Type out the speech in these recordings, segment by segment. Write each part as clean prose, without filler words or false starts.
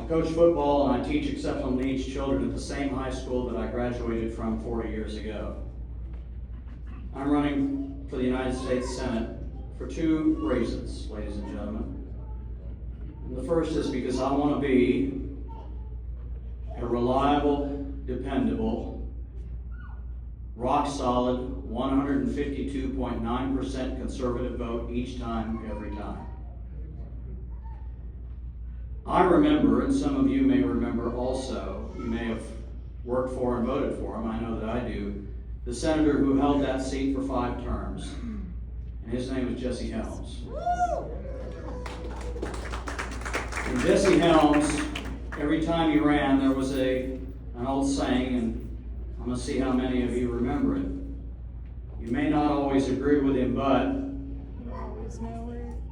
coach football and I teach exceptional needs children at the same high school that I graduated from 40 years ago. I'm running for the United States Senate for two reasons, ladies and gentlemen. And the first is because I want to be a reliable, dependable, rock-solid, 152.9% conservative vote each time, every time. I remember, and some of you may remember also, you may have worked for and voted for him, I know that I do, the senator who held that seat for 5 terms. And his name was Jesse Helms. And Jesse Helms, every time he ran, there was an old saying, and I'm going to see how many of you remember it. You may not always agree with him, but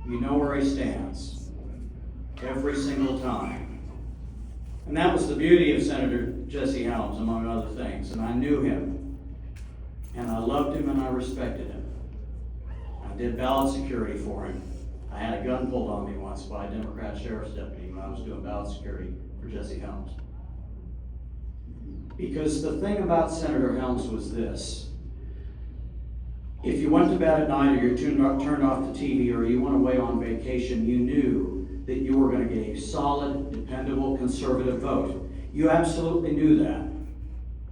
you know where he stands. Every single time. And that was the beauty of Senator Jesse Helms, among other things. And I knew him. And I loved him and I respected him. I did ballot security for him. I had a gun pulled on me once by a Democrat sheriff's deputy when I was doing ballot security for Jesse Helms. Because the thing about Senator Helms was this. If you went to bed at night or you turned off the TV or you went away on vacation, you knew that you were going to get a solid, dependable, conservative vote. You absolutely knew that.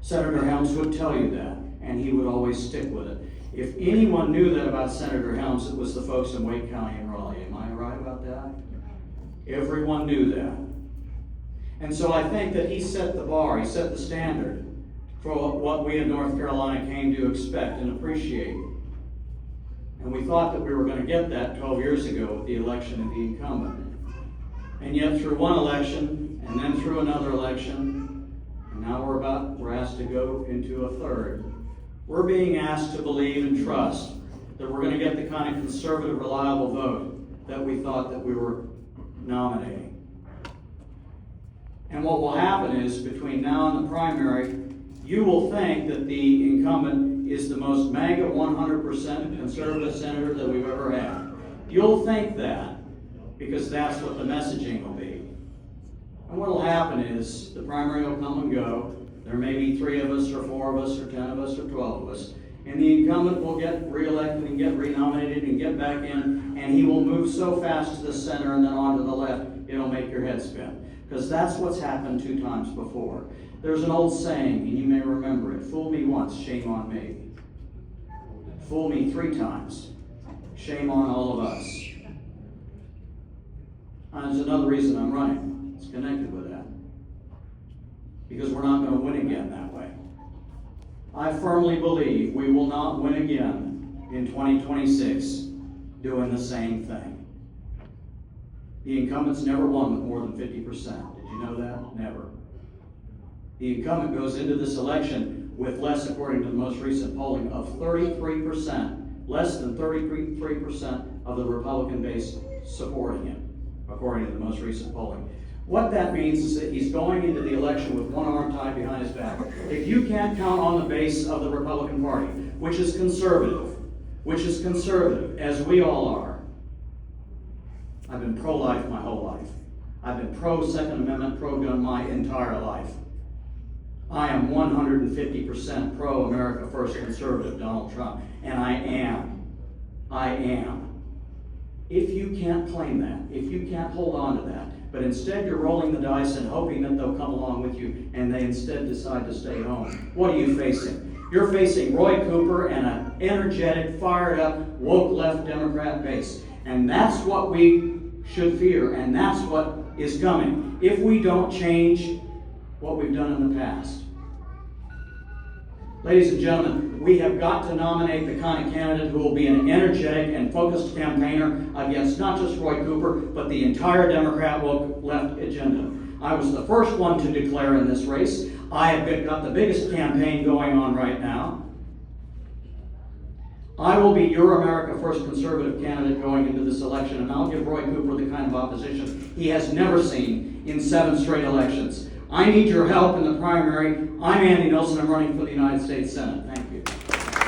Senator Helms would tell you that, and he would always stick with it. If anyone knew that about Senator Helms, it was the folks in Wake County and Raleigh. Am I right about that? Everyone knew that. And so I think that he set the bar, he set the standard for what we in North Carolina came to expect and appreciate. And we thought that we were going to get that 12 years ago with the election of the incumbent. And yet through one election, and then through another election, and now we're asked to go into a third, we're being asked to believe and trust that we're going to get the kind of conservative, reliable vote that we thought that we were nominating. And what will happen is, between now and the primary, you will think that the incumbent is the most MAGA 100% conservative senator that we've ever had. You'll think that because that's what the messaging will be. And what will happen is the primary will come and go. There may be 3 of us or 4 of us or 10 of us or 12 of us. And the incumbent will get reelected and get renominated and get back in, and he will move so fast to the center and then on to the left, it'll make your head spin. Because that's what's happened 2 times before. There's an old saying, and you may remember it, fool me once, shame on me. Fool me 3 times, shame on all of us. And there's another reason I'm running. It's connected with that. Because we're not going to win again that way. I firmly believe we will not win again in 2026 doing the same thing. The incumbents never won with more than 50%. Did you know that? Never. The incumbent goes into this election with less, according to the most recent polling, of 33%, less than 33% of the Republican base supporting him, according to the most recent polling. What that means is that he's going into the election with one arm tied behind his back. If you can't count on the base of the Republican Party, which is conservative, as we all are. I've been pro-life my whole life. I've been pro-Second Amendment, pro-gun my entire life. I am 150% pro-America First conservative Donald Trump, and I am. If you can't claim that, if you can't hold on to that, but instead you're rolling the dice and hoping that they'll come along with you, and they instead decide to stay home, what are you facing? You're facing Roy Cooper and an energetic, fired up, woke left Democrat base. And that's what we should fear, and that's what is coming if we don't change what we've done in the past. Ladies and gentlemen, we have got to nominate the kind of candidate who will be an energetic and focused campaigner against not just Roy Cooper, but the entire Democrat woke left agenda. I was the first one to declare in this race. I have got the biggest campaign going on right now. I will be your America First conservative candidate going into this election, and I'll give Roy Cooper the kind of opposition he has never seen in 7 straight elections. I need your help in the primary. I'm Andy Nillson. I'm running for the United States Senate. Thank you.